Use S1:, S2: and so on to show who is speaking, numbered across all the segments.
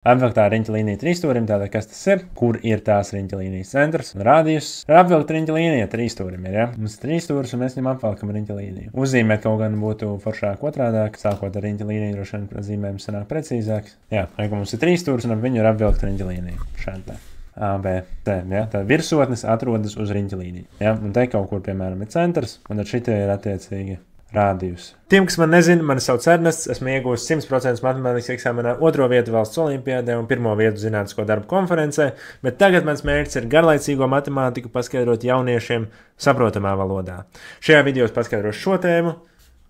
S1: Apvilktā riņķa līnija trīsstūrim, tātad kas tas ir, kur ir tās riņķa līnijas centrs un rādījus. Apvilkta riņķa līnija trīsstūrim ir, ja? Mums ir trīsstūris un mēs viņam apvalkam riņķa līniju. Uzzīmēt kaut gan būtu foršāk otrādāk, sākot ar riņķa līniju, droši vien zīmējums sanāk precīzāk. Jā, mums ir trīsstūris un ap viņu ir apvilkta riņķa līnija. Šādi tā. A, B, C, ja? Tā virsotnes atrodas uz riņķa līniju, ja? Un te kaut kur, piemēram, ir centrs, un tad šitie ir attiecīgi rādījus. Tiem, kas man nezina, mani sauc Ernests, esmu iegūs 100% matemātikas eksāmenā 2. vietu valsts olimpiādē un 1. vietu zinātnisko darbu konferencē, bet tagad mans mērķis ir garlaicīgo matemātiku paskaidrot jauniešiem saprotamā valodā. Šajā video es paskaidrošu šo tēmu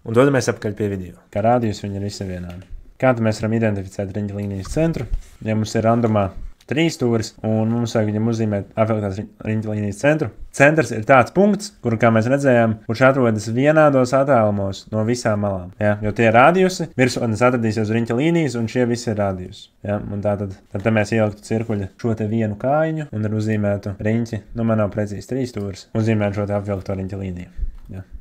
S1: un dodamies apkaļ pie video. Kā rādījus viņi ir visi vienādi. Kā tad mēs varam identificēt riņķa līnijas centru? Ja mums ir randumā trīsstūris un mums vajag viņam uzzīmēt apvilktās riņķa līnijas centru. Centrs ir tāds punkts, kuru, kā mēs redzējām, kurš atrodas vienādos attālumos no visām malām. Ja? Jo tie ir rādījusi, virsotnes atradīsies uz riņķa līnijas un šie visi ir rādījusi. Ja? Un tad mēs ieliktu cirkuļa šo te vienu kājiņu un tad uzzīmētu riņķi, man nav precīzi trīsstūris, uzzīmētu šo te apvilkto riņķa līniju.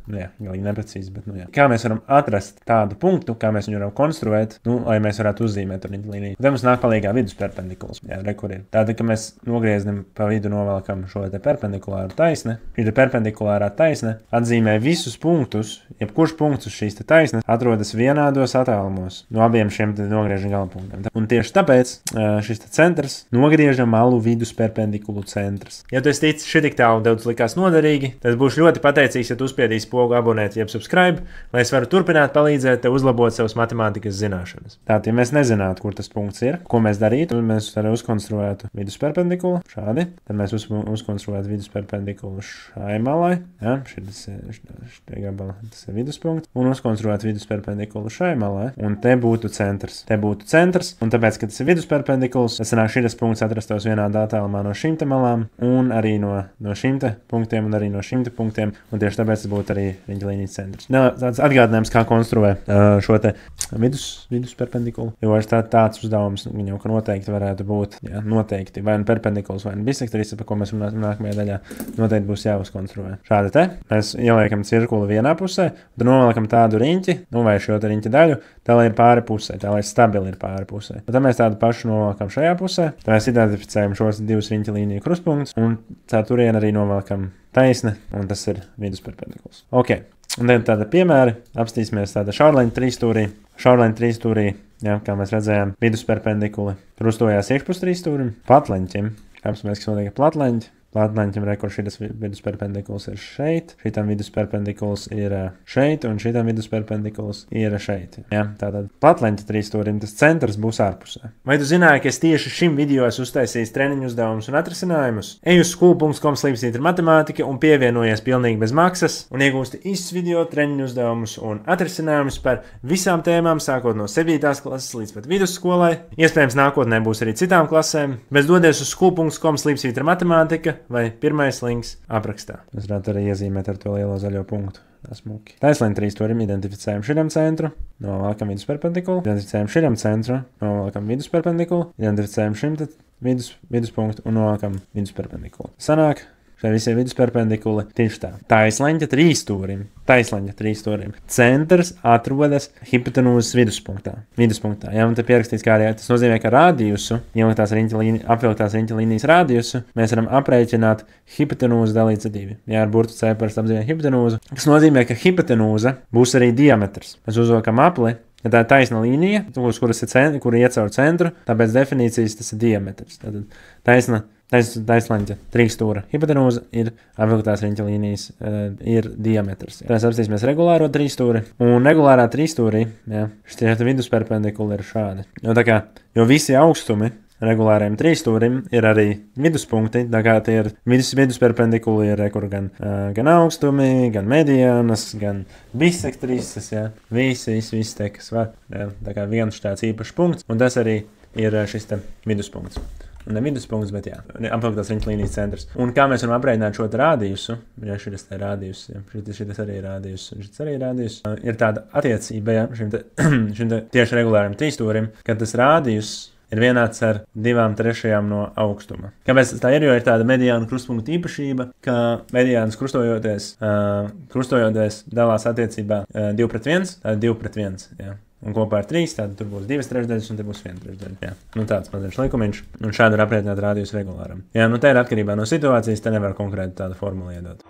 S1: Jā, galīgi neprecīzi, bet jā. Kā mēs varam atrast tādu punktu, kā mēs viņu varam konstruēt, lai mēs varētu uzzīmēt ar riņķa līniju. Tad mums nāk palīgā vidusperpendikuls. Jā, kur ir. Tātad, ka mēs nogrieznam pa vidu novelkam šo te perpendikulāru taisni. Šī te perpendikulārā taisne atzīmē visus punktus, jebkurš punkts uz šīs te taisnes atrodas vienādos attālumos no abiem šiem te nogriežam galapunktiem. Un tieši tāpēc šis te centrs nogriežam malu vidusperpendikulu centrs. Ja tu esi ticis šitik tālu, tev tas likās noderīgi, tad būšu ļoti pateicīgs, ja tu spiedīs pogu abonēt, jeb subscribe, lai es varu turpināt palīdzēt tev uzlabot savas matemātikas zināšanas. Tātad, ja mēs nezinātu, kur tas punkts ir, ko mēs darītu, mēs arī uzkonstruētu vidusperpendikulu šādi, tad mēs uzkonstruētu vidusperpendikulu šai malai, ja, tas ir viduspunkts, un uzkonstruētu vidusperpendikulu šai malai, un te būtu centrs. Un tāpēc, ka tas ir vidusperpendikuls, tas sanāk šitas punkts atrastos vienādā attālumā no šīm te malām, un arī no šīm te punktiem, un arī no šīm te punktiem, un tieši tāpēc būtu arī riņķa līnijas centrs. Tāds atgādinājums, kā konstruē šo te vidusperpendikulu, jo tāds uzdevums viņam noteikti varētu būt, jā, noteikti, vai nu perpendikuls, vai nu bisektris, par ko mēs runāsim nākamajā daļā, noteikti būs jāuzkonstruē. Šādi te, mēs ieliekam cirkuli vienā pusē, tad novelkam tādu riņķi, vai šo te riņķa daļu, tā lai ir pāri pusē, tā lai stabili ir pāri pusē. Tad mēs tādu pašu novelkam šajā pusē, tad mēs identificējam šos divus riņķa līniju krustpunktus, un tā turien arī novelkam taisne, un tas ir vidusperpendikuls. Ok, un tad tāda piemēri, apstīsimies tāda šaurleņa trīsstūrī, ja, kā mēs redzējām, vidusperpendikuli krustojās iekšpus trīsstūrim, platleņķim, apstāmies, kas notiek platleņķi. Platleņķim rekur šitas vidusperpendikuls ir šeit, šitam vidusperpendikuls ir šeit, un šitam vidusperpendikuls ir šeit. Ja? Tātad platleņķa trīsstūrim tas centrs būs ārpusē. Vai tu zināji, ka es tieši šim video esmu uztaisījis treniņu uzdevumus un atrisinājumus? Ej uz school.com/matemātika un pievienojies pilnīgi bez maksas un iegūsti īsts video treniņu uzdevumus un atrisinājumus par visām tēmām, sākot no 7. klases līdz pat vidusskolai. Iespējams, nākotnē būs arī citām klasēm, bet dodies uz school.com/matemātika vai pirmais links aprakstā. Mēs varētu arī iezīmēt ar to lielo zaļo punktu. Taisleņa trīsstūrim identificējam šitam centru, novelkam vidusperpendikulu, identificējam šitam centru, novelkam vidusperpendikulu, identificējam šim viduspunktu un novelkam vidusperpendikulu. Sanāk, šai visi vidusperpendikuli tieši tā. Taisleņa trīsstūrim. Centrs atrodas hipotenūzas viduspunktā. Ja, un te pierakstīts, kā arī tas nozīmē, ka rādījusu, apvilktās riņķa līnijas rādījusu, mēs varam aprēķināt hipotenūzu dalīts ar 2. Ja ar burtu C parasti apzīmē hipotenūzu, kas nozīmē, ka hipotenūza būs arī diametrs. Mēs uzvelkam apli. Ja tā ir taisna līnija, kura iet caur centru, tāpēc definīcijas tas ir diametrs. Tātad taisleņa trīsstūra hipotenūza ir apvilktās riņķa līnijas ir diametrs. Tad mēs apstīsimies regulāro trīsstūri, un regulārā trīsstūrī, ja, šie vidusperpendikuli ir šādi. Jo visi augstumi regulāriem trīsstūrim ir arī viduspunkti, tā kā tie ir vidusperpendikuli ir kur gan augstumi, gan mediānas, gan bisektrises, ja, visi te, kas var, ja, tā kā viens tāds īpašs punkts, un tas arī ir šis te viduspunkts. Ne viduspunkts, bet jā, apvilktās riņķa līnijas centrs. Un kā mēs varam aprēķināt šo rādījusu, ja šitas te rādījus, ja, šitas arī rādījus, un šitas arī rādījus, ir tāda attiecība, ja, šim te tieši regulāram trīsstūrim, ka tas rādījus ir vienāds ar 2/3 no augstuma. Kāpēc tā ir? Jo ir tāda mediāna krustpunkta īpašība, ka mediānas krustojoties dalās attiecībā 2/1, tāda 2/1, jā. un kopā ir 3, tad tur būs 2/3 un te būs 1/3. Jā, nu tāds mazliet likumiņš, un šādi ir aprēķināta rādījus regulāram. Jā, nu te ir atkarībā no situācijas, te nevar konkrēti tādu formulu iedot.